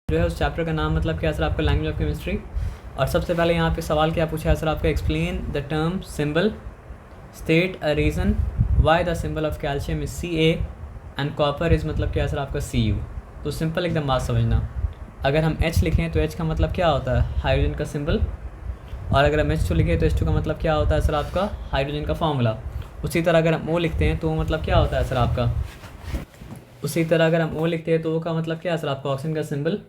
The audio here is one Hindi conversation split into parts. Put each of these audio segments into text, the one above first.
जो है उस चैप्टर का नाम मतलब क्या है सर आपका लैंग्वेज ऑफ केमिस्ट्री। और सबसे पहले यहाँ पे सवाल क्या पूछा है सर आपका, explain the term symbol, state a reason why the symbol of calcium is Ca and copper is मतलब क्या है सर आपका Cu। तो सिंपल एकदम बात समझना, अगर हम H लिखें तो H का मतलब क्या होता है, हाइड्रोजन का सिंबल। और अगर हम H2 लिखें तो H2 का मतलब क्या होता है सर आपका, हाइड्रोजन का फार्मूला। उसी तरह अगर हम O लिखते हैं तो मतलब क्या होता है सर आपका, उसी तरह अगर हम O लिखते हैं तो O का मतलब क्या है सर आपका, ऑक्सीजन का सिंबल।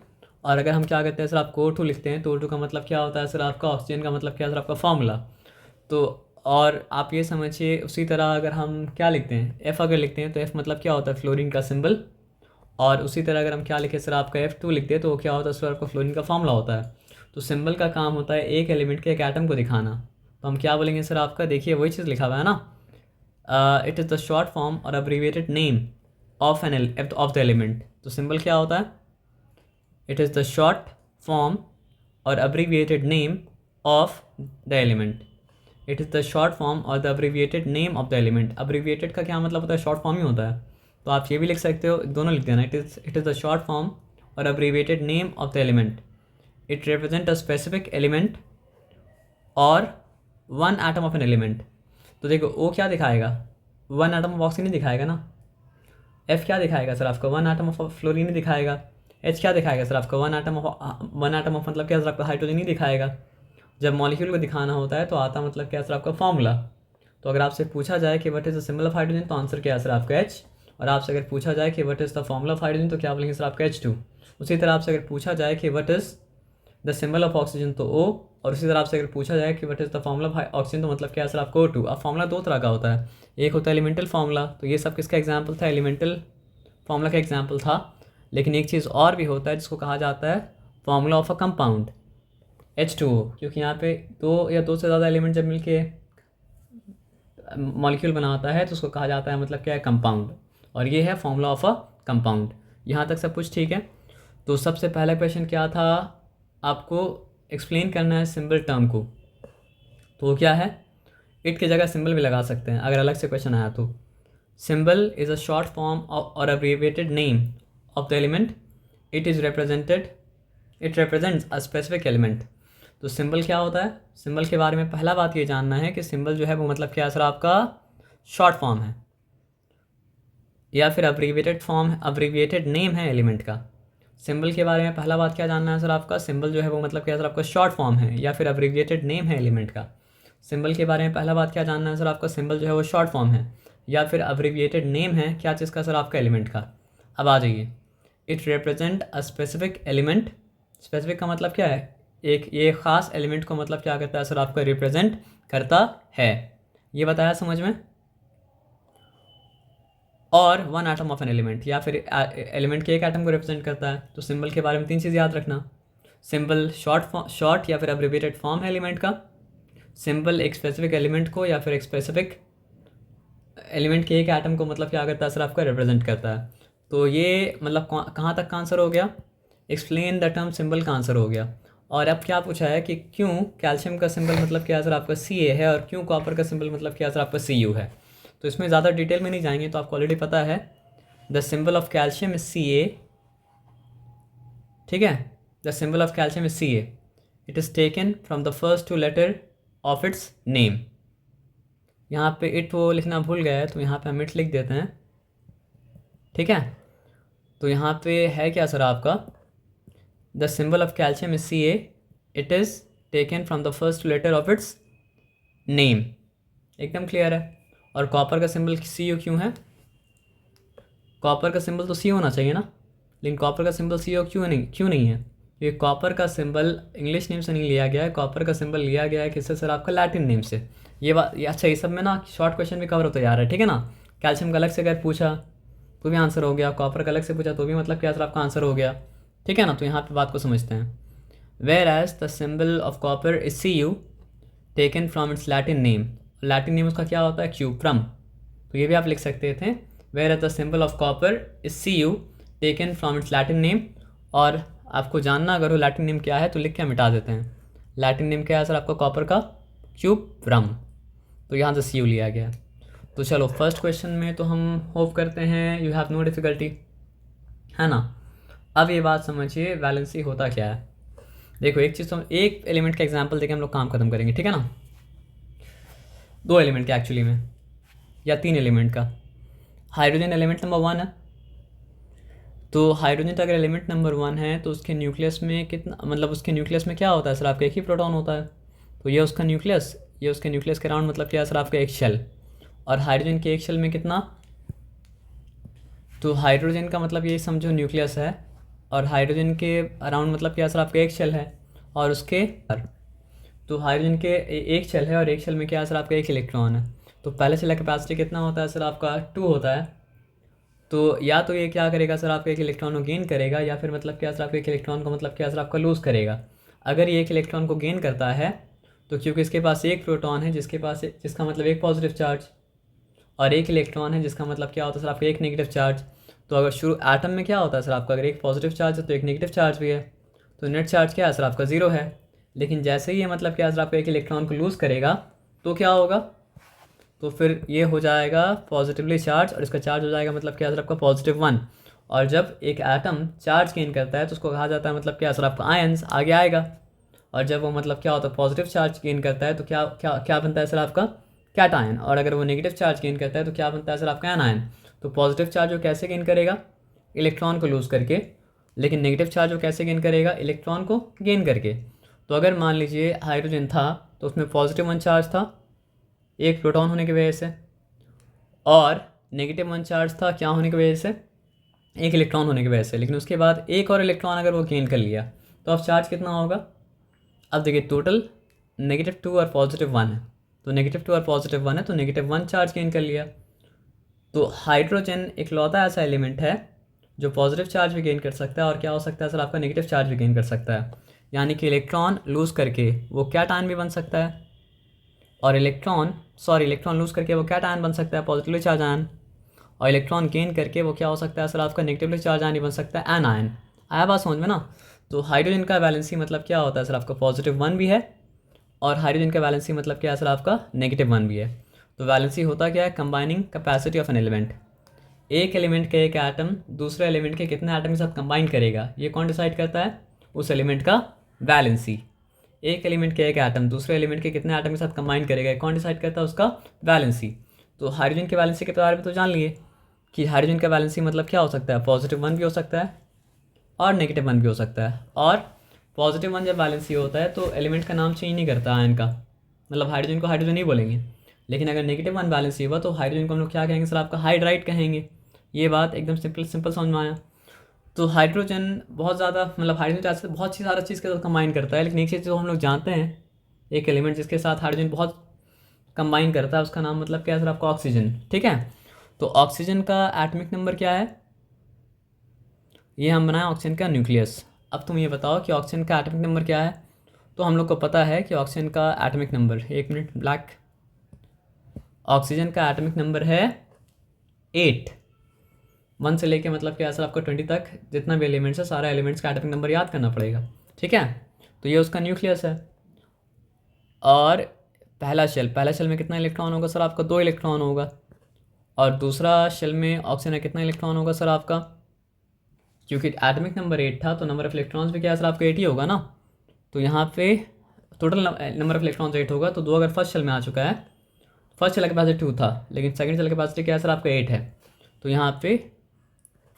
और अगर हम क्या करते हैं सर आपको O2 लिखते हैं तो O2 का मतलब क्या होता है सर आपका, ऑक्सीजन का मतलब क्या है सर आपका, फार्मूला। तो और आप ये समझिए उसी तरह अगर हम क्या लिखते हैं, F अगर लिखते हैं तो F मतलब क्या होता है, फ्लोरीन का सिंबल। और उसी तरह अगर हम क्या लिखें सर आपका, F2 लिखते हैं तो वो क्या होता है सर आपका, फ्लोरीन का फार्मूला होता है। तो सिंबल का काम होता है एक एलिमेंट के एक एटम को दिखाना। तो हम क्या बोलेंगे सर आपका, देखिए वही चीज़ लिखा हुआ है ना, it is the short form or abbreviated name of of the element. तो सिंबल क्या होता है, it is the short form or abbreviated name of the element. It is the short form or the abbreviated name of the element. Abbreviated का क्या मतलब होता है, शॉर्ट फॉर्म ही होता है। तो आप ये भी लिख सकते हो, दोनों लिख देना, it is the short form or abbreviated name of the element. It represent a specific element or one atom of an element. तो देखो ओ क्या दिखाएगा, वन एटम ऑफ ऑक्सीजन दिखाएगा ना। एफ क्या दिखाएगा सर आपका, वन एटम ऑफ फ्लोरीन ही दिखाएगा। एच क्या दिखाएगा सर आपका, वन एटम ऑफ मतलब क्या सर आपका, हाइड्रोजन ही दिखाएगा। जब मॉलिक्यूल को दिखाना होता है तो आता मतलब क्या सर आपका, फार्मूला। तो अगर आपसे पूछा जाए कि what is the symbol of hydrogen तो आंसर क्या है सर आपका H। और आपसे अगर पूछा जाए कि what is the formula of hydrogen तो क्या बोलेंगे सर आपका H2। उसी तरह आपसे अगर पूछा जाए कि what is the symbol of oxygen तो O। और उसी तरह आपसे अगर पूछा जाए कि what is the formula of oxygen तो मतलब क्या है सर आपको O2। अब फार्मूला दो तरह का होता है, एक होता है एलिमेंटल फार्मूला, तो ये सब किसका एग्जाम्पल था, एलिमेंटल फार्मूला का एग्जाम्पल था। लेकिन एक चीज़ और भी होता है जिसको कहा जाता है formula of a compound, H2O। क्योंकि यहाँ पे दो या दो से ज़्यादा एलिमेंट जब मिलके मॉलिक्यूल बनाता है तो उसको कहा जाता है मतलब क्या है, कंपाउंड। और ये है फॉर्मूला ऑफ अ कंपाउंड। यहाँ तक सब कुछ ठीक है। तो सबसे पहला क्वेश्चन क्या था, आपको एक्सप्लेन करना है सिंबल टर्म को। तो वो क्या है, इट की जगह सिंबल भी लगा सकते हैं अगर अलग से क्वेश्चन आया तो। Symbol is a short form or abbreviated name of the element. It represents a specific element. तो सिंबल क्या होता है, सिंबल के बारे में पहला बात ये जानना है कि सिंबल जो है वो मतलब क्या है सर आपका, शॉर्ट फॉर्म है या फिर अब्रीविएटेड नेम है एलिमेंट का। सिंबल के बारे में पहला बात क्या जानना है सर आपका, सिंबल जो है वो मतलब क्या है सर आपका, शॉर्ट फॉर्म है या फिर अब्रीविएटेड नेम है एलिमेंट का। सिंबल के बारे में पहला बात क्या जानना है सर आपका, सिंबल जो है वो शॉर्ट फॉर्म है या फिर अब्रीविएटेड नेम है क्या चीज़ का सर आपका, एलिमेंट का। अब आ जाइए, it represent a specific element. Specific का मतलब क्या है, एक ये ख़ास एलिमेंट को मतलब क्या करता है सर आपका, रिप्रेजेंट करता है। ये बताया समझ में। और one atom of an element या फिर एलिमेंट के एक एटम को रिप्रेजेंट करता है। तो सिंबल के बारे में तीन चीज़ याद रखना, सिंबल शॉर्ट या फिर अब्रिविएटेड फॉर्म है एलिमेंट का। सिंबल एक स्पेसिफिक एलिमेंट को या फिर एक स्पेसिफिक एलिमेंट के एक एटम को मतलब क्या करता है सर आपका, रिप्रेजेंट करता है। तो ये मतलब कहाँ तक का आंसर हो गया, एक्सप्लेन द टर्म सिंबल का आंसर हो गया। और अब क्या पूछा है कि क्यों कैल्शियम का सिंबल मतलब क्या सर आपका Ca है और क्यों कॉपर का सिंबल मतलब क्या सर आपका Cu है। तो इसमें ज़्यादा डिटेल में नहीं जाएंगे, तो आपको ऑलरेडी पता है the symbol of calcium is Ca। ठीक है, the symbol of calcium is Ca। It is taken from the first two letter of its name. यहाँ पे इट वो लिखना भूल गया है तो यहाँ पे हम इट लिख देते हैं। ठीक है, तो यहाँ पे है क्या सर आपका, the symbol of calcium is Ca। It is taken from the first letter of its name. एकदम क्लियर है। और कॉपर का सिंबल Cu क्यों है, कॉपर का सिंबल तो C होना चाहिए ना, लेकिन कॉपर का सिंबल CO क्यों नहीं है। ये कॉपर का सिंबल इंग्लिश नेम से नहीं लिया गया है, कॉपर का सिंबल लिया गया है किससे सर आपका, लैटिन नेम से। ये बात ये अच्छा, ये सब में ना शॉर्ट क्वेश्चन भी कवर होता जा रहा है। ठीक है ना, कैल्शियम का अलग से अगर पूछा तो भी आंसर हो गया, कॉपर का अलग से पूछा तो भी मतलब क्या सर आपका आंसर हो गया। ठीक है ना, तो यहाँ पे बात को समझते हैं। Whereas the symbol of copper is Cu taken from its Latin name. Latin name उसका क्या होता है, क्यूप्रम। तो ये भी आप लिख सकते थे, whereas the symbol of copper is Cu taken from its Latin name. और आपको जानना अगर वो लैटिन नेम क्या है तो लिख के मिटा देते हैं। लैटिन नेम क्या है सर आपका, कॉपर का क्यूप्रम। तो यहाँ से Cu लिया गया। तो चलो फर्स्ट क्वेश्चन में तो हम होप करते हैं यू हैव नो डिफ़िकल्टी, है ना। अब ये बात समझिए वैलेंसी होता क्या है। देखो एक चीज़, तो एक एलिमेंट का एग्जांपल देके हम लोग काम खत्म करेंगे, ठीक है ना। 2 एलिमेंट का एक्चुअली में, या 3 एलिमेंट का। हाइड्रोजन एलिमेंट नंबर 1 है, तो हाइड्रोजन का अगर एलिमेंट नंबर 1 है तो उसके न्यूक्लियस में कितना, मतलब उसके न्यूक्लियस में क्या होता है सर, आपका एक ही प्रोटॉन होता है। तो ये उसका न्यूक्लियस, ये उसके न्यूक्लियस के अराउंड मतलब क्या है सर, आपका एक शेल। और हाइड्रोजन के एक शेल में कितना, तो हाइड्रोजन का मतलब ये समझो न्यूक्लियस है, और हाइड्रोजन के अराउंड मतलब क्या है सर, आपका एक शेल है। और उसके, तो हाइड्रोजन के एक शेल है और एक शेल में क्या है सर, आपका एक इलेक्ट्रॉन है। तो पहले शेल का कैपेसिटी कितना होता है सर, आपका 2 होता है। तो या तो ये क्या करेगा सर, आपका एक इलेक्ट्रॉन को गेन करेगा, या फिर मतलब क्या सर, आपका एक इलेक्ट्रॉन को मतलब क्या सर, आपका लूज़ करेगा। अगर ये एक इलेक्ट्रॉन को गेन करता है तो क्योंकि इसके पास एक प्रोटॉन है जिसका मतलब एक पॉजिटिव चार्ज, और एक इलेक्ट्रॉन है जिसका मतलब क्या होता है सर, आपका एक नेगेटिव चार्ज। तो अगर शुरू एटम में क्या होता है सर, आपका अगर एक पॉजिटिव चार्ज है तो एक नेगेटिव चार्ज भी है, तो नेट चार्ज क्या है सर, आपका 0 है। लेकिन जैसे ही ये मतलब क्या है सर, आपका एक इलेक्ट्रॉन को लूज़ करेगा तो क्या होगा, तो फिर ये हो जाएगा पॉजिटिवली चार्ज, और इसका चार्ज हो जाएगा मतलब क्या है सर, आपका +1। और जब एक एटम चार्ज गेन करता है तो उसको कहा जाता है मतलब क्या है सर, आपका आयंस आगे आएगा। और जब वो मतलब क्या होता है, पॉजिटिव चार्ज गेन करता है तो क्या क्या क्या बनता है सर, आपका कैटायन। और अगर वो नेगेटिव चार्ज गेन करता है तो क्या बनता है सर, आपका एनायन। तो पॉजिटिव चार्ज वो कैसे गेन करेगा, इलेक्ट्रॉन को लूज़ करके। लेकिन नेगेटिव चार्ज वो कैसे गेन करेगा, इलेक्ट्रॉन को गेन करके। तो अगर मान लीजिए हाइड्रोजन था तो उसमें +1 चार्ज था एक प्रोटॉन होने की वजह से, और -1 चार्ज था क्या होने की वजह से, एक इलेक्ट्रॉन होने की वजह से। लेकिन उसके बाद एक और इलेक्ट्रॉन अगर वो गेन कर लिया तो अब चार्ज कितना होगा। अब देखिए टोटल -2 और +1 है, तो -2 और +1 है, तो -1 चार्ज गेन कर लिया। तो हाइड्रोजन इकलौता ऐसा एलिमेंट है जो पॉजिटिव चार्ज भी गेन कर सकता है, और क्या हो सकता है सर, आपका नेगेटिव चार्ज भी गेन कर सकता है। यानी कि इलेक्ट्रॉन लूज़ करके वो कैटायन भी बन सकता है, और इलेक्ट्रॉन लूज़ करके वो कैटायन बन सकता है, पॉजिटिवली चार्ज आयन। और इलेक्ट्रॉन गेन करके वो क्या हो सकता है सर, आपका नेगेटिवली चार्ज आयन बन सकता है, एनायन। आया बात समझ में ना। तो हाइड्रोजन का वैलेंसी मतलब क्या होता है सर, आपका +1 भी है, और हाइड्रोजन का वैलेंसी मतलब क्या है सर, आपका -1 भी है। तो वैलेंसी होता क्या है, combining capacity of an element. एक एलिमेंट का एक एटम दूसरे एलिमेंट के कितने एटम के साथ कंबाइन करेगा, ये कौन डिसाइड करता है, उस एलिमेंट का वैलेंसी। एक एलिमेंट के एक एटम दूसरे एलिमेंट के कितने एटम के साथ कंबाइन करेगा, कौन डिसाइड करता है, उसका वैलेंसी। तो हाइड्रोजन के वैलेंसी के बारे में तो जान लिए कि हाइड्रोजन का वैलेंसी मतलब क्या हो सकता है, +1 भी हो सकता है और -1 भी हो सकता है। और +1 जब वैलेंसी होता है तो एलिमेंट का नाम चेंज नहीं करता आयन का, मतलब हाइड्रोजन को हाइड्रोजन ही बोलेंगे। लेकिन अगर -1 वैलेंसी हुआ तो हाइड्रोजन को हम लोग क्या कहेंगे सर, आपका हाइड्राइड कहेंगे। ये बात एकदम सिंपल समझ में आया। तो हाइड्रोजन बहुत ज़्यादा, मतलब हाइड्रोजन ऐसे बहुत सी सारा चीज़ के साथ कंबाइन करता है, लेकिन एक चीज़ जो हम लोग जानते हैं, एक एलिमेंट जिसके साथ हाइड्रोजन बहुत कंबाइन करता है उसका नाम मतलब क्या है सर, आपका ऑक्सीजन। ठीक है, तो ऑक्सीजन का एटॉमिक नंबर क्या है, ये हम बनाए ऑक्सीजन का न्यूक्लियस। अब तुम ये बताओ कि ऑक्सीजन का एटॉमिक नंबर क्या है। तो हम लोग को पता है कि ऑक्सीजन का atomic number, 1 minute black, oxygen का एटॉमिक नंबर है 8। 1 से लेके मतलब क्या सर, आपका 20 तक जितना भी एलिमेंट्स है सारा एलिमेंट्स का एटॉमिक नंबर याद करना पड़ेगा। ठीक है, तो ये उसका न्यूक्लियस है। और पहला शेल में कितना इलेक्ट्रॉन होगा सर, आपका 2 इलेक्ट्रॉन होगा। और दूसरा शेल में ऑक्सीजन है, कितना इलेक्ट्रॉन होगा सर आपका, क्योंकि एटॉमिक नंबर 8 था तो नंबर ऑफ इलेक्ट्रॉन्स भी क्या है सर, आपका 8 ही होगा ना। तो यहाँ पे टोटल नंबर ऑफ इलेक्ट्रॉन्स 8 होगा, तो 2 अगर फर्स्ट शेल में आ चुका है, फर्स्ट शेल के पास 2 था लेकिन सेकंड शेल के पास क्या है सर, आपका 8 है। तो यहाँ पे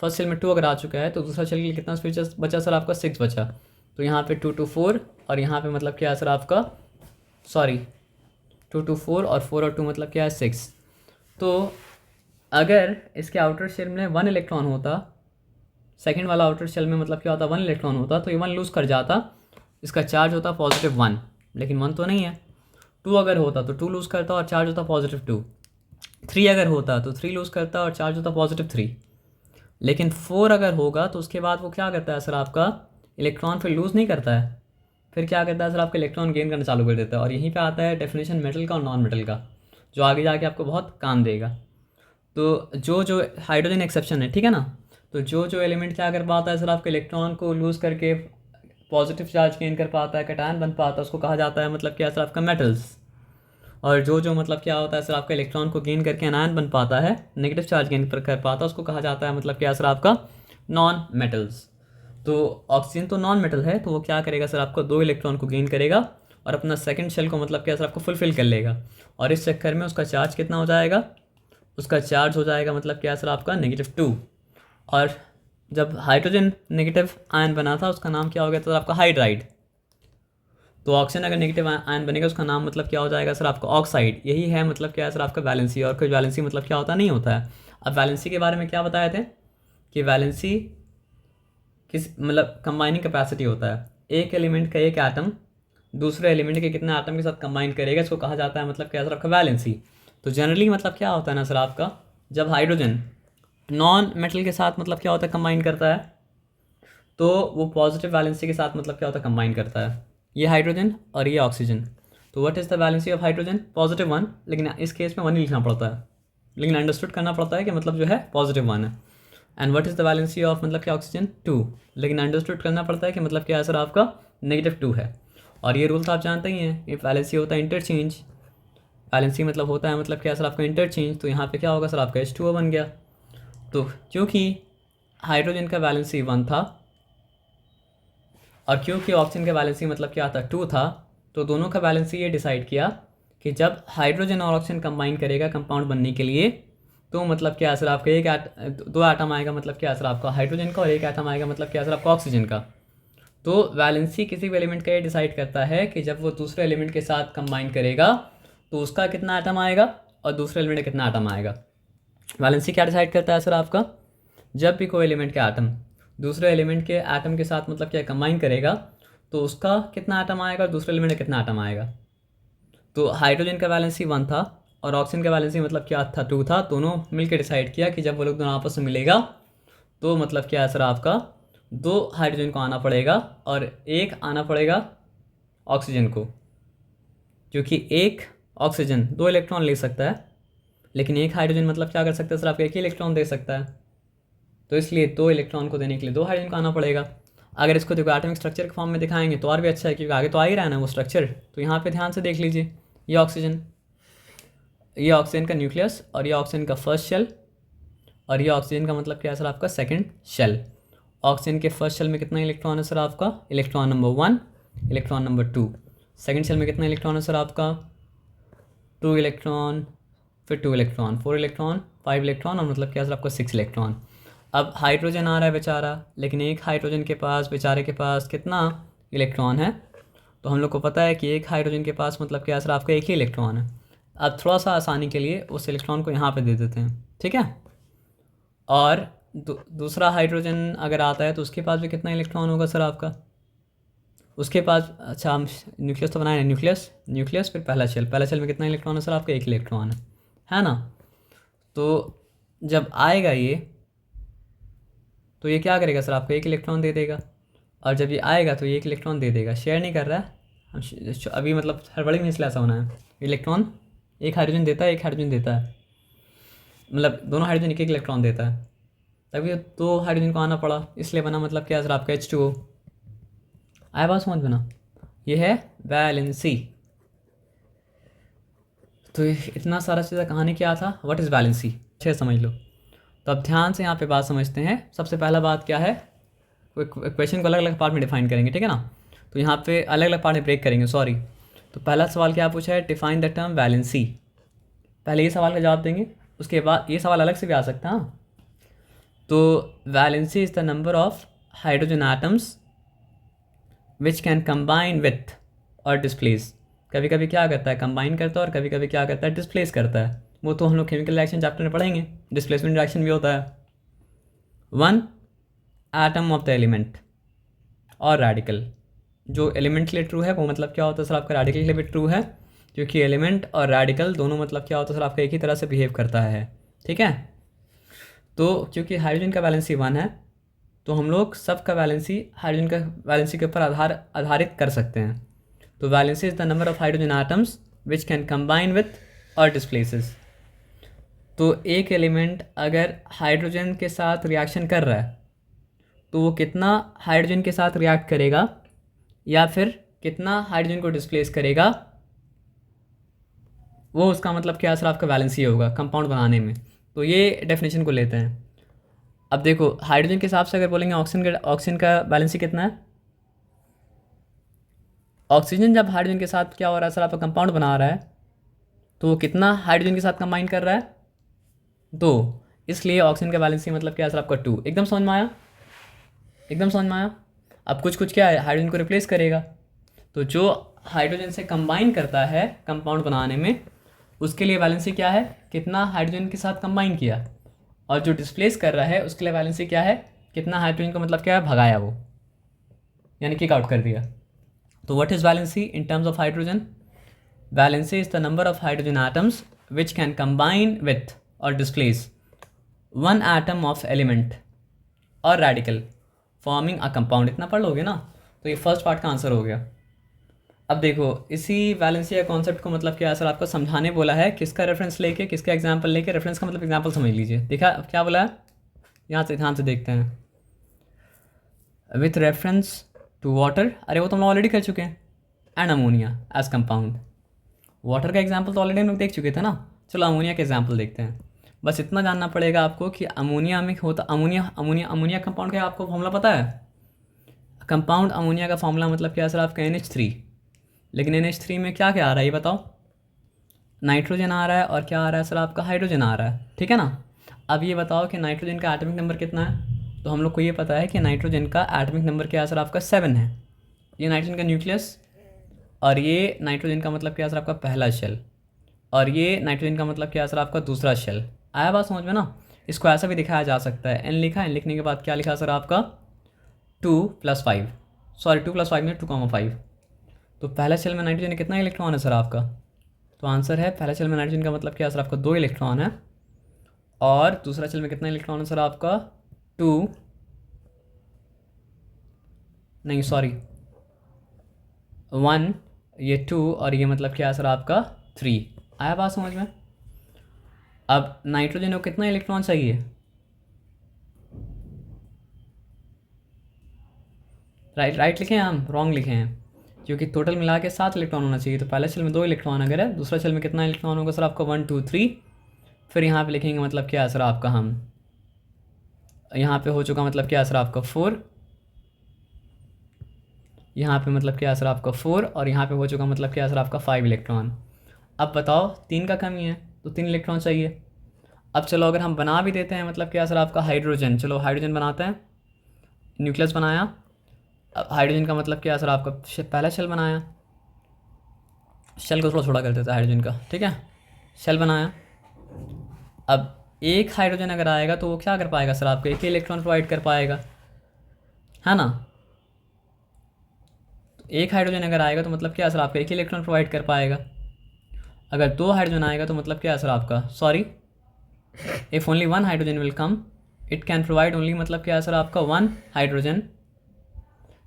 फर्स्ट शेल में 2 अगर आ चुका है तो दूसरा शेल के लिए कितना स्पेस बचा सर, आपका 6 बचा। तो यहाँ पे 2 2 4, और यहाँ पे मतलब क्या है सर, आपका 2 2 4 और 4 और 2 मतलब क्या है 6। तो अगर इसके आउटर शेल में 1 इलेक्ट्रॉन होता, सेकंड वाला आउटर शेल में मतलब क्या होता, 1 इलेक्ट्रॉन होता, तो ये 1 लूज़ कर जाता, इसका चार्ज होता +1। लेकिन 1 तो नहीं है। 2 अगर होता तो 2 लूज़ करता और चार्ज होता +2। 3 अगर होता तो 3 लूज़ करता और चार्ज होता +3। लेकिन 4 अगर होगा तो उसके बाद वो क्या करता है सर, आपका इलेक्ट्रॉन फिर लूज़ नहीं करता है, फिर क्या करता है सर, आपका इलेक्ट्रॉन गेन करना चालू कर देता है। और यहीं पे आता है डेफिनेशन मेटल का और नॉन मेटल का, जो आगे जाके आपको बहुत काम देगा। तो जो हाइड्रोजन एक्सेप्शन है, ठीक है ना। तो जो एलिमेंट क्या कर पाता है सर, आपके इलेक्ट्रॉन को लूज़ करके पॉजिटिव चार्ज गेन कर पाता है, कैटायन बन पाता है, उसको कहा जाता है मतलब क्या सर, आपका मेटल्स। और जो मतलब क्या होता है सर, आपका इलेक्ट्रॉन को गेन करके एनायन बन पाता है, नेगेटिव चार्ज गेन कर पाता है, उसको कहा जाता है मतलब क्या सर, आपका नॉन मेटल्स। तो ऑक्सीजन तो नॉन मेटल है, तो वो क्या करेगा सर, आपको 2 इलेक्ट्रॉन को गेन करेगा और अपना सेकंड शेल को मतलब क्या सर आपको फुलफिल कर लेगा, और इस चक्कर में उसका चार्ज कितना हो जाएगा, उसका चार्ज हो जाएगा मतलब क्या सर आपका -2। और जब हाइड्रोजन नेगेटिव आयन बना था उसका नाम क्या हो गया था आपका हाइड्राइड। तो ऑक्सीजन अगर नेगेटिव आयन बनेगा उसका नाम मतलब क्या हो जाएगा सर आपका ऑक्साइड। यही है मतलब क्या है सर आपका वैलेंसी, और कोई वैलेंसी मतलब क्या होता नहीं होता है। अब वैलेंसी के बारे में क्या बताए थे कि वैलेंसी किस मतलब कंबाइनिंग कैपेसिटी होता है, एक एलिमेंट का एक एटम दूसरे एलिमेंट के कितने एटम के साथ कंबाइन करेगा, इसको कहा जाता है मतलब क्या सर आपका वैलेंसी। तो जनरली मतलब क्या होता है ना सर आपका, जब हाइड्रोजन नॉन मेटल के साथ मतलब क्या होता है कंबाइन करता है, तो वो पॉजिटिव वैलेंसी के साथ मतलब क्या होता है कंबाइन करता है, ये हाइड्रोजन और ये ऑक्सीजन। तो what is the valency of hydrogen, +1, लेकिन इस केस में 1 ही लिखना पड़ता है, लेकिन अंडरस्टूड करना पड़ता है कि मतलब जो है +1 है। And what is the valency of मतलब क्या ऑक्सीजन, 2, लेकिन अंडरस्टूड करना पड़ता है कि मतलब क्या है सर आपका -2 है। और ये रूल तो आप जानते ही हैं, ये वैलेंसी होता है इंटरचेंज, वैलेंसी मतलब होता है मतलब क्या सर आपका इंटरचेंज। तो यहाँ पे क्या होगा सर आपका H2O बन गया। तो क्योंकि हाइड्रोजन का वैलेंसी 1 था और क्योंकि ऑक्सीजन का वैलेंसी मतलब क्या था 2 था, तो दोनों का वैलेंसी ये डिसाइड किया कि जब हाइड्रोजन और ऑक्सीजन कंबाइन करेगा कंपाउंड बनने के लिए, तो मतलब क्या सर आपका दो एटम आएगा मतलब क्या सर आपका हाइड्रोजन का, और एक एटम आएगा मतलब क्या सर आपका ऑक्सीजन का। तो वैलेंसी किसी भी एलिमेंट का ये डिसाइड करता है कि जब वो दूसरे एलिमेंट के साथ कंबाइन करेगा तो उसका कितना एटम आएगा और दूसरे एलिमेंट का कितना एटम आएगा। वैलेंसी क्या डिसाइड करता है सर आपका, जब भी कोई एलिमेंट का एटम दूसरे एलिमेंट के एटम के साथ मतलब क्या कंबाइन करेगा तो उसका कितना एटम आएगा और दूसरे एलिमेंट का कितना एटम आएगा। तो हाइड्रोजन का वैलेंसी 1 था और ऑक्सीजन का वैलेंसी मतलब क्या था 2 था, दोनों मिलकर डिसाइड किया कि जब वो लोग दोनों आपस में मिलेगा तो मतलब क्या है सर आपका 2 हाइड्रोजन को आना पड़ेगा और एक आना पड़ेगा ऑक्सीजन को, क्योंकि एक ऑक्सीजन 2 इलेक्ट्रॉन ले सकता है लेकिन एक हाइड्रोजन मतलब क्या कर सकता है सर आपका 1 ही इलेक्ट्रॉन दे सकता है। तो इसलिए 2 इलेक्ट्रॉन को देने के लिए 2 हाइड्रोजन को आना पड़ेगा। अगर इसको देखो एटॉमिक स्ट्रक्चर के फॉर्म में दिखाएंगे तो और भी अच्छा है, क्योंकि आगे तो आ ही रहा है ना वो स्ट्रक्चर। तो यहाँ पे ध्यान से देख लीजिए, ये ऑक्सीजन का न्यूक्लियस और ये ऑक्सीजन का फर्स्ट शेल, और ये ऑक्सीजन का मतलब क्या है सर आपका सेकंड शेल। ऑक्सीजन के फर्स्ट शेल में कितना इलेक्ट्रॉन है सर आपका, electron number 1, electron number 2। Second shell में कितना इलेक्ट्रॉन है सर आपका, 2 इलेक्ट्रॉन, फिर 2 इलेक्ट्रॉन, 4 इलेक्ट्रॉन, 5 इलेक्ट्रॉन, और मतलब क्या सर आपका 6 इलेक्ट्रॉन। अब हाइड्रोजन आ रहा है बेचारा, लेकिन एक हाइड्रोजन के पास बेचारे के पास कितना इलेक्ट्रॉन है, तो हम लोग को पता है कि एक हाइड्रोजन के पास मतलब क्या सर आपका 1 ही इलेक्ट्रॉन है। अब थोड़ा सा आसानी के लिए उस इलेक्ट्रॉन को यहाँ पे दे देते हैं, ठीक है। और दूसरा हाइड्रोजन अगर आता है तो उसके पास भी कितना इलेक्ट्रॉन होगा सर आपका, उसके पास, अच्छा हम न्यूक्लियस तो बनाए हैं, न्यूक्लियस फिर पहला शेल में कितना इलेक्ट्रॉन है सर आपका 1 इलेक्ट्रॉन है ना। तो जब आएगा ये तो ये क्या करेगा सर आपको 1 इलेक्ट्रॉन दे देगा, और जब ये आएगा तो ये 1 इलेक्ट्रॉन दे देगा, शेयर नहीं कर रहा है। हम अभी मतलब हड़बड़ी में इसलिए ऐसा होना है, इलेक्ट्रॉन एक हाइड्रोजन देता है, एक हाइड्रोजन देता है, मतलब दोनों हाइड्रोजन 1 इलेक्ट्रॉन देता है, तभी 2 हाइड्रोजन को आना पड़ा, इसलिए बना मतलब क्या सर आपका H2O। आया बात समझ में ना, ये है वैलेंसी। तो इतना सारा चीज़ कहानी क्या था, व्हाट इज़ वैलेंसी, अच्छे समझ लो। तो अब ध्यान से यहाँ पे बात समझते हैं। सबसे पहला बात क्या है, क्वेश्चन को अलग अलग पार्ट में डिफाइन करेंगे, ठीक है ना। तो यहाँ पे अलग अलग पार्ट में ब्रेक करेंगे, सॉरी। तो पहला सवाल क्या पूछा है, डिफाइन द टर्म वैलेंसी। पहले ये सवाल का जवाब देंगे, उसके बाद ये सवाल अलग से भी आ सकता है। तो valency is the number of hydrogen atoms which can combine with और डिस्प्लेस। कभी कभी क्या करता है, कंबाइन करता है, और कभी कभी क्या करता है, डिस्प्लेस करता है। वो तो हम लोग केमिकल रिएक्शन चैप्टर में पढ़ेंगे, डिस्प्लेसमेंट रिएक्शन भी होता है। 1 एटम ऑफ द एलिमेंट और रेडिकल, जो एलिमेंट के लिए ट्रू है वो मतलब क्या होता है सर आपका रेडिकल के लिए भी ट्रू है, क्योंकि एलिमेंट और रेडिकल दोनों मतलब क्या होता है सर आपका एक ही तरह से बिहेव करता है, ठीक है। तो क्योंकि हाइड्रोजन का वैलेंसी 1 है तो हम लोग सब का वैलेंसी हाइड्रोजन का वैलेंसी के ऊपर आधारित कर सकते हैं। तो valency is the number of hydrogen atoms which can combine with और डिस्प्लेसेस। तो एक एलिमेंट अगर हाइड्रोजन के साथ रिएक्शन कर रहा है तो वो कितना हाइड्रोजन के साथ रिएक्ट करेगा या फिर कितना हाइड्रोजन को डिस्प्लेस करेगा, वो उसका मतलब क्या सर आपका वैलेंसी होगा कंपाउंड बनाने में। तो ये डेफिनेशन को लेते हैं। अब देखो हाइड्रोजन के हिसाब से अगर बोलेंगे ऑक्सीजन का बैलेंस कितना है, ऑक्सीजन जब हाइड्रोजन के साथ क्या हो रहा है सर, आपका कंपाउंड बना रहा है, तो वो कितना हाइड्रोजन के साथ कंबाइन कर रहा है, 2। इसलिए ऑक्सीजन का बैलेंस मतलब क्या है सर, आपका 2। एकदम समझ में आया, एकदम समझ में आया। अब कुछ कुछ क्या है, हाइड्रोजन को रिप्लेस करेगा, तो जो हाइड्रोजन से कंबाइन करता है कंपाउंड बनाने में, उसके लिए वैलेंसी क्या है, कितना हाइड्रोजन के साथ कंबाइन किया, और जो डिस्प्लेस कर रहा है उसके लिए वैलेंसी क्या है, कितना हाइड्रोजन को मतलब क्या है, भगाया वो, यानी किक आउट कर दिया। तो what is valency in terms of hydrogen? Valency is the number of hydrogen atoms which can combine with और displace one atom of element और रेडिकल फॉर्मिंग अ कंपाउंड। इतना पढ़ लोगे ना, तो ये फर्स्ट पार्ट का आंसर हो गया। अब देखो इसी वैलेंसी या कॉन्सेप्ट को मतलब क्या सर आपको समझाने बोला है, किसका रेफरेंस लेके, किसका एग्जांपल लेके, रेफरेंस का मतलब एग्जांपल समझ लीजिए। देखा अब क्या बोला है, यहाँ से ध्यान से देखते हैं। विथ रेफरेंस टू वाटर, अरे वो तो हम ऑलरेडी कर चुके हैं, and ammonia as compound. Water का एग्जाम्पल तो ऑलरेडी हम लोग देख चुके थे ना, चलो अमोनिया का एग्जाम्पल देखते हैं। बस इतना जानना पड़ेगा आपको कि अमोनिया में होता, अमोनिया कंपाउंड का आपको फॉर्मूला पता है? कंपाउंड अमोनिया का फॉर्मूला मतलब क्या सर आपका NH3। लेकिन NH3 में क्या क्या आ रहा है ये बताओ, नाइट्रोजन आ रहा है और क्या आ रहा है सर आपका, हाइड्रोजन आ रहा है, ठीक है ना। अब ये बताओ कि नाइट्रोजन का एटॉमिक नंबर कितना है, तो हम लोग को ये पता है कि नाइट्रोजन का एटॉमिक नंबर क्या है सर आपका 7 है। ये नाइट्रोजन का न्यूक्लियस, और ये नाइट्रोजन का मतलब क्या है सर आपका पहला शेल, और ये नाइट्रोजन का मतलब क्या है सर आपका दूसरा शेल। आया बात समझ में ना। इसको ऐसा भी दिखाया जा सकता है, N लिखा, N लिखने के बाद क्या लिखा सर आपका 2 + 5, सॉरी 2 + 5 में 2,5। तो पहला शेल में नाइट्रोजन कितना इलेक्ट्रॉन है सर आपका, तो आंसर है पहला शेल में नाइट्रोजन का मतलब क्या है सर आपका 2 इलेक्ट्रॉन है, और दूसरा शेल में कितना इलेक्ट्रॉन है सर आपका 2, नहीं सॉरी 1, ये 2 और ये मतलब क्या है सर आपका 3। आया बात समझ में। अब नाइट्रोजन को कितना इलेक्ट्रॉन चाहिए, राइट लिखे हैं हम, रॉन्ग लिखे हैं, क्योंकि टोटल मिला के 7 इलेक्ट्रॉन होना चाहिए। तो पहले शेल में 2 इलेक्ट्रॉन अगर है, दूसरा शेल में कितना इलेक्ट्रॉन होगा सर आपका 1 2 3। फिर यहाँ पे लिखेंगे मतलब क्या है सर आपका, हम यहाँ पे हो चुका मतलब क्या है सर आपका 4, यहाँ पे मतलब क्या है सर आपका 4, और यहाँ पे हो चुका मतलब क्या है सर आपका 5 इलेक्ट्रॉन। अब बताओ 3 का कमी है, तो 3 इलेक्ट्रॉन चाहिए। अब चलो अगर हम बना भी देते हैं मतलब क्या है सर आपका हाइड्रोजन, चलो हाइड्रोजन बनाते हैं, न्यूक्लियस बनाया। अब हाइड्रोजन का मतलब क्या है सर आपका पहला शेल बनाया, शेल को थोड़ा छोटा कर देता है हाइड्रोजन का, ठीक है, शेल बनाया। अब एक हाइड्रोजन अगर आएगा तो वो क्या कर पाएगा सर आपको, एक ही इलेक्ट्रॉन प्रोवाइड कर पाएगा, है ना। तो एक हाइड्रोजन अगर आएगा तो मतलब क्या है सर आपका एक ही इलेक्ट्रॉन प्रोवाइड कर पाएगा। अगर 2 हाइड्रोजन आएगा तो मतलब क्या है सर आपका, sorry if only 1 hydrogen will come it can provide only मतलब क्या है सर आपका 1 हाइड्रोजन,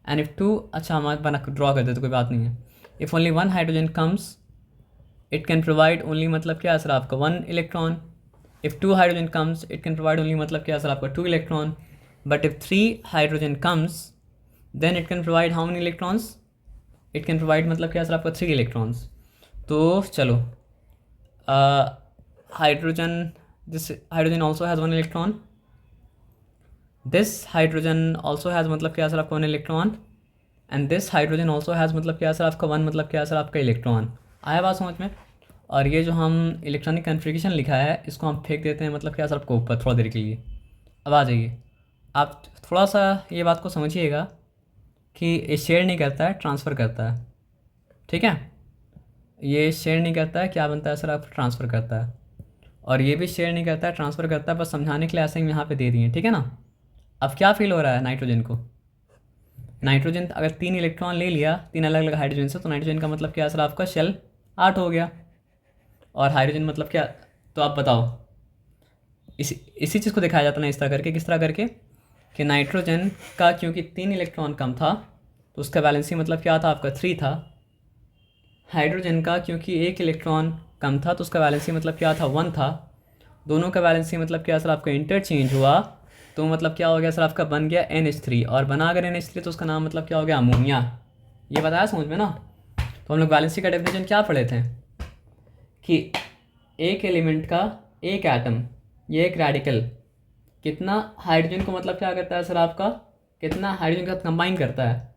एंड इफ़ 2, अच्छा हम बना ड्रॉ कर देते कोई बात नहीं है। If only 1 hydrogen comes it can provide only मतलब क्या है सर आपका 1 electron. If 2 hydrogen comes it can provide only मतलब क्या है सर आपका 2 electron. But if 3 hydrogen comes then it can provide how many electrons, it can provide मतलब क्या है सर आपका 3 इलेक्ट्रॉन्स। तो चलो hydrogen, this hydrogen also has 1 electron, this hydrogen also has मतलब क्या सर आपका 1 electron, and this hydrogen also has मतलब क्या सर आपका 1 मतलब क्या सर आपका इलेक्ट्रॉन। आया बात समझ में। और ये जो हम इलेक्ट्रॉनिक कन्फिग्रेशन लिखा है इसको हम फेंक देते हैं मतलब क्या सर आपको ऊपर थोड़ा देर के लिए। अब आ जाइए, आप थोड़ा सा ये बात को समझिएगा कि ये शेयर नहीं करता है, ट्रांसफ़र करता है, ठीक है। ये शेयर नहीं करता है, क्या बनता है सर आप, ट्रांसफ़र करता है। और ये भी शेयर नहीं करता है, ट्रांसफ़र करता है, बस समझाने के लिए ऐसे ही यहाँ पे दे दिए, ठीक है ना। अब क्या फील हो रहा है नाइट्रोजन को, नाइट्रोजन अगर 3 इलेक्ट्रॉन ले लिया 3 अलग अलग हाइड्रोजन से, तो नाइट्रोजन का मतलब क्या सर आपका शेल 8 हो गया, और हाइड्रोजन मतलब क्या। तो आप बताओ, इसी चीज़ को दिखाया जाता है ना इस तरह करके, किस तरह करके कि नाइट्रोजन का क्योंकि 3 इलेक्ट्रॉन कम था तो उसका वैलेंसी मतलब क्या था आपका 3 था। हाइड्रोजन का क्योंकि 1 इलेक्ट्रॉन कम था तो उसका वैलेंसी मतलब क्या था 1 था। दोनों का वैलेंसी मतलब क्या सर आपका इंटरचेंज हुआ, तो मतलब क्या हो गया सर आपका बन गया NH3, और बना अगर NH3 तो उसका नाम मतलब क्या हो गया अमोनिया। ये बताया समझ में ना। तो हम लोग वैलेंसी का डेफिनेशन क्या पढ़े थे कि एक एलिमेंट का एक एटम, ये एक रेडिकल कितना हाइड्रोजन को मतलब क्या करता है सर आपका, कितना हाइड्रोजन के साथ कंबाइन करता है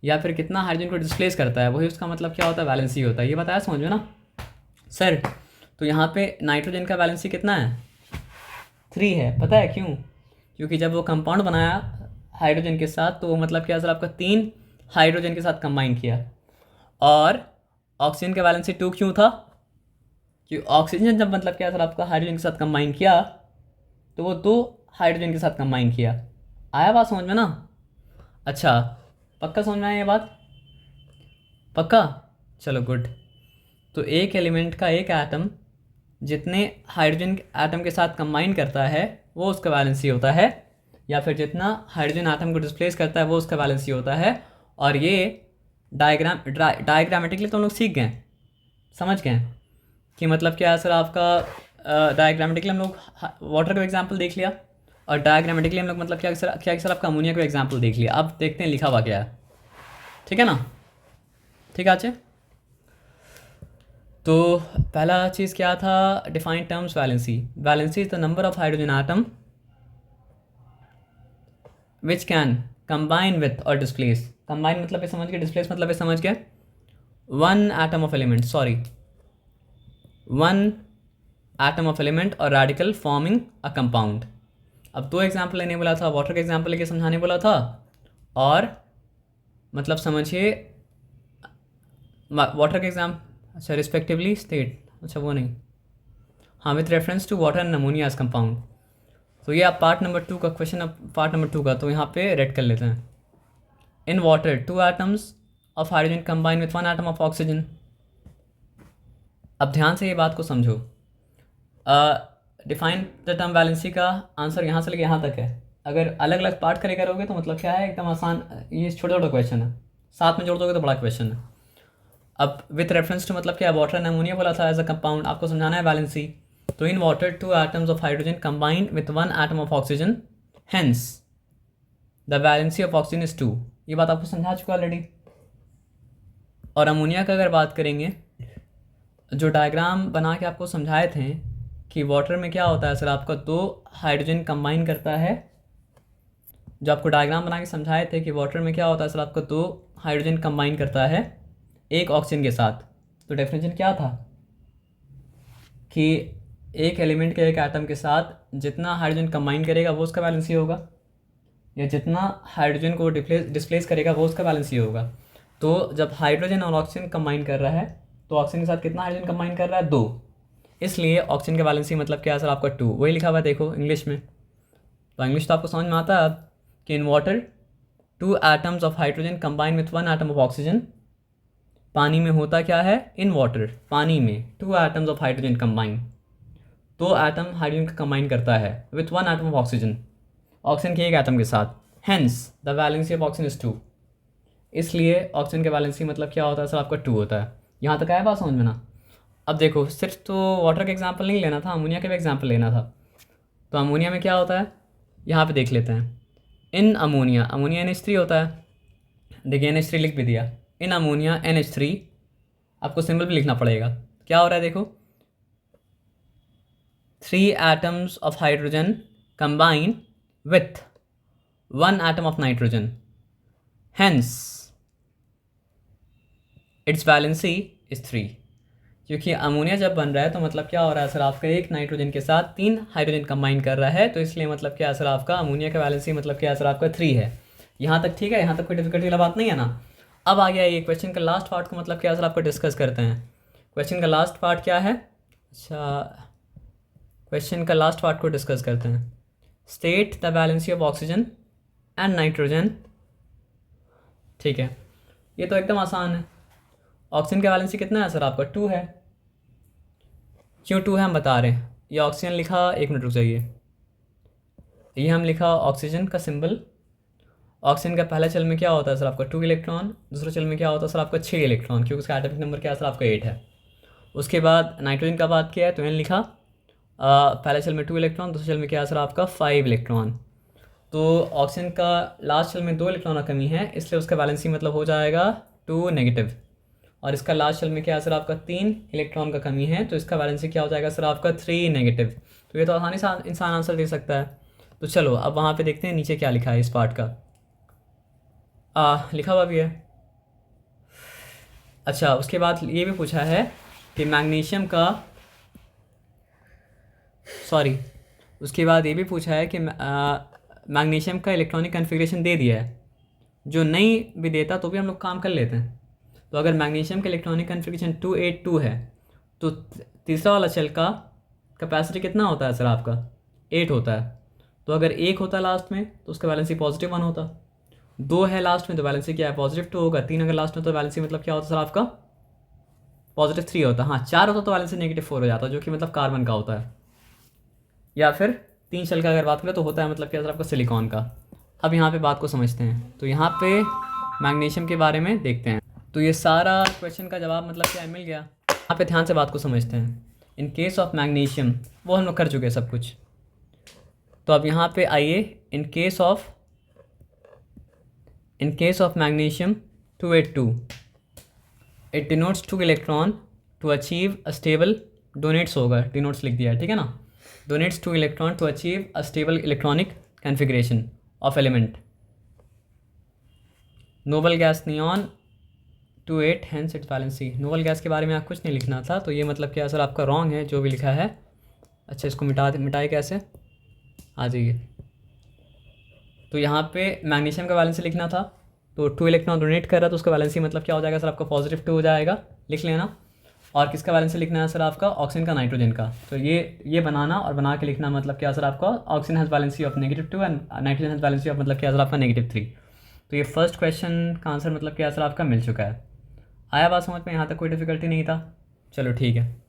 या फिर कितना हाइड्रोजन को डिस्प्लेस करता है, वही उसका मतलब क्या होता है, वैलेंसी होता है। ये बताया समझ में ना सर। तो यहाँ पे नाइट्रोजन का वैलेंसी कितना है, 3 है। पता है क्यों, क्योंकि जब वो कंपाउंड बनाया हाइड्रोजन के साथ तो वो मतलब क्या सर आपका 3 हाइड्रोजन के साथ कंबाइन किया। और ऑक्सीजन का वैलेंसी 2 क्यों था, क्योंकि ऑक्सीजन जब मतलब क्या सर आपका हाइड्रोजन के साथ कंबाइन किया तो वो 2 हाइड्रोजन के साथ कंबाइन किया। आया बात समझ में ना। अच्छा पक्का समझ में आया ये बात, पक्का, चलो गुड। तो एक एलिमेंट का एक एटम जितने हाइड्रोजन एटम के साथ कंबाइन करता है वो उसका वैलेंसी होता है, या फिर जितना हाइड्रोजन एटम को डिस्प्लेस करता है वो उसका वैलेंसी होता है। और ये डायग्रामेटिकली तो हम लोग सीख गए, समझ गए कि मतलब क्या है सर आपका। डायग्रामेटिकली हम लोग वाटर का एग्जाम्पल देख लिया, और डायग्रामेटिकली हम लोग मतलब क्या सर आपका अमोनिया का एग्जाम्पल देख लिया। अब देखते हैं लिखा हुआ क्या है, ठीक है ना। ठीक है अच्छे। तो पहला चीज़ क्या था, define terms valency. Valency is the number of hydrogen atom which can combine with और डिस्प्लेस। कंबाइन मतलब ये समझ गए, डिस्प्लेस मतलब ये समझ गए। One atom of element, sorry, one atom of element और रेडिकल फॉर्मिंग अ कंपाउंड। अब 2 एग्जाम्पल लेने बोला था, वाटर का एग्जाम्पल लेके समझाने बोला था, और मतलब समझिए वाटर का एग्जाम, अच्छा रिस्पेक्टिवली स्टेट, अच्छा वो नहीं, हाँ with reference to water and ammonia as compound. तो ये आप पार्ट नंबर 2 का क्वेश्चन, अब पार्ट नंबर 2 का तो यहाँ पे रेड कर लेते हैं। In water 2 atoms of hydrogen combine with 1 atom of oxygen. अब ध्यान से ये बात को समझो। डिफाइन द टर्म वैलेंसी का आंसर यहाँ से लेके यहाँ तक है। अगर अलग अलग पार्ट करे करोगे तो मतलब क्या है, एकदम आसान, ये छोटा छोटा क्वेश्चन है, साथ में जोड़ दोगे तो बड़ा क्वेश्चन है। अब विथ रेफरेंस टू मतलब क्या, वाटर एंड अमोनिया बोला था एज अ कंपाउंड, आपको समझाना है वैलेंसी। तो in water 2 atoms of hydrogen combined with 1 atom of oxygen, hence the valency of oxygen is 2। ये बात आपको समझा चुका ऑलरेडी। और अमोनिया का अगर बात करेंगे, जो डायग्राम बना के आपको समझाए थे कि वाटर में क्या होता है सर आपका 2 हाइड्रोजन कंबाइन करता है, जो आपको डायग्राम बना के समझाए थे कि वाटर में क्या होता है सर आपका 2 हाइड्रोजन कंबाइन करता है एक ऑक्सीजन के साथ। तो डेफिनेशन क्या था कि एक एलिमेंट के एक एटम के साथ जितना हाइड्रोजन कंबाइन करेगा वो उसका वैलेंसी होगा, या जितना हाइड्रोजन को डिस्प्लेस करेगा वो उसका वैलेंसी होगा। तो जब हाइड्रोजन और ऑक्सीजन कंबाइन कर रहा है तो ऑक्सीजन के साथ कितना हाइड्रोजन कंबाइन कर रहा है, 2। इसलिए ऑक्सीजन का वैलेंसी मतलब क्या है सर आपका 2, वही लिखा हुआ है देखो इंग्लिश में। तो इंग्लिश तो आपको समझ में आता है अब कि in water 2 atoms of hydrogen combine with 1 atom of oxygen. पानी में होता क्या है, इन वाटर, पानी में 2 atoms of hydrogen combine, 2 atom hydrogen का कंबाइन करता है with 1 atom of oxygen, oxygen के एक एटम के साथ। Hence the valency of oxygen is 2। इसलिए ऑक्सीजन का वैलेंसी मतलब क्या होता है सर आपका 2 होता है। यहाँ तक आया बात समझ में ना। अब देखो सिर्फ तो वाटर का एग्जाम्पल नहीं लेना था, अमोनिया का भी एग्जाम्पल लेना था। तो अमोनिया में क्या होता है, यहाँ पे देख लेते हैं। इन अमोनिया, अमोनिया NH3 होता है, देखिए NH3 लिख भी दिया। इन अमोनिया NH3, आपको सिंबल भी लिखना पड़ेगा। क्या हो रहा है देखो, 3 atoms of hydrogen combine with 1 atom of nitrogen, hence it's valency is 3। क्योंकि अमोनिया जब बन रहा है तो मतलब क्या हो रहा है सर आपका, एक नाइट्रोजन के साथ 3 हाइड्रोजन कंबाइन कर रहा है, तो इसलिए मतलब क्या है सर आपका अमोनिया का वैलेंसी मतलब क्या है सर आपका 3 है। यहाँ तक ठीक है, यहाँ तक कोई डिफिकल्टी वाला बात नहीं है ना। अब आ गया ये क्वेश्चन का लास्ट पार्ट को मतलब क्या है सर आपको डिस्कस करते हैं। क्वेश्चन का लास्ट पार्ट क्या है, अच्छा क्वेश्चन का लास्ट पार्ट को डिस्कस करते हैं। State the valency of oxygen and nitrogen. ठीक है, ये तो एकदम आसान है। ऑक्सीजन का वैलेंसी कितना है सर आपका, 2 है। क्यों 2 है हम बता रहे हैं। ये ऑक्सीजन लिखा, 1 मिनट रुक जाइए, ये हम लिखा ऑक्सीजन का सिंबल। ऑक्सीजन का पहला चल में क्या होता है सर आपका 2 इलेक्ट्रॉन, दूसरे चल में क्या होता है सर आपका 6 इलेक्ट्रॉन, क्योंकि उसका एटॉमिक नंबर क्या है सर आपका 8 है। उसके बाद नाइट्रोजन का बात किया है तो N लिखा, पहले चल में 2 इलेक्ट्रॉन, दूसरे चल में क्या है सर आपका 5 इलेक्ट्रॉन। तो ऑक्सीजन का लास्ट चल में 2 इलेक्ट्रॉन का कमी है, इसलिए उसका वैलेंसी मतलब हो जाएगा 2 नेगेटिव। और इसका लास्ट चल में क्या है सर आपका 3 इलेक्ट्रॉन का कमी है, तो इसका वैलेंसी क्या हो जाएगा सर आपका 3 नेगेटिव। तो ये तो आसानी से इंसान आंसर दे सकता है। तो चलो अब वहाँ पे देखते हैं नीचे क्या लिखा है इस पार्ट का। लिखा हुआ भी है। अच्छा, उसके बाद ये भी पूछा है कि मैग्नीशियम का, सॉरी, उसके बाद ये भी पूछा है कि मैग्नीशियम का इलेक्ट्रॉनिक कन्फिग्रेशन दे दिया है, जो नहीं भी देता तो भी हम लोग काम कर लेते हैं। तो अगर मैग्नीशियम का इलेक्ट्रॉनिक कन्फिग्रेशन 282 है तो तीसरा वाला शेल का कैपेसिटी कितना होता है सर आपका? 8 होता है। तो अगर 1 होता है लास्ट में तो उसका वैलेंसी +1 होता, 2 है लास्ट में तो वैलेंसी क्या है? +2 होगा, 3 अगर लास्ट में तो वैलेंसी मतलब क्या होता है सर आपका? +3 होता। हाँ, 4 होता तो वैलेंसी -4 हो जाता, जो कि मतलब कार्बन का होता है। या फिर 3 शेल का अगर बात करें तो होता है मतलब क्या सर आपका? सिलिकॉन का। अब यहाँ पे बात को समझते हैं, तो यहाँ पे मैग्नीशियम के बारे में देखते हैं। तो ये सारा क्वेश्चन का जवाब मतलब क्या मिल गया। यहाँ पे ध्यान से बात को समझते हैं। इन केस ऑफ मैग्नीशियम, वो हम लोग कर चुके हैं सब कुछ। तो अब यहाँ पे आइए, in case of magnesium 282, it denotes 2 electron to achieve a stable, donates होगा, डिनोट्स लिख दिया है, ठीक है ना। Donates 2 electron to achieve a stable electronic configuration of element. Noble gas neon 28 hence its valency. Noble gas के बारे में आप कुछ नहीं लिखना था, तो ये मतलब क्या सर आपका रॉन्ग है जो भी लिखा है। अच्छा, इसको मिटाए कैसे? आ जाइए। तो यहाँ पे मैग्नीशियम का वैलेंसी लिखना था, तो 2 इलेक्ट्रॉन डोनेट कर रहा है तो उसका वैलेंसी मतलब क्या हो जाएगा सर आपका? +2 हो जाएगा, लिख लेना। और किसका वैलेंसी लिखना है सर आपका? ऑक्सीजन का, नाइट्रोजन का। तो ये बनाना और बना के लिखना मतलब क्या सर आपका? Oxygen has valency of -2 and nitrogen has valency of मतलब क्या सर आपका? -3। तो ये फर्स्ट क्वेश्चन का आंसर मतलब क्या सर आपका मिल चुका है। आया बात समझ में? यहाँ तक कोई डिफिकल्टी नहीं था। चलो ठीक है।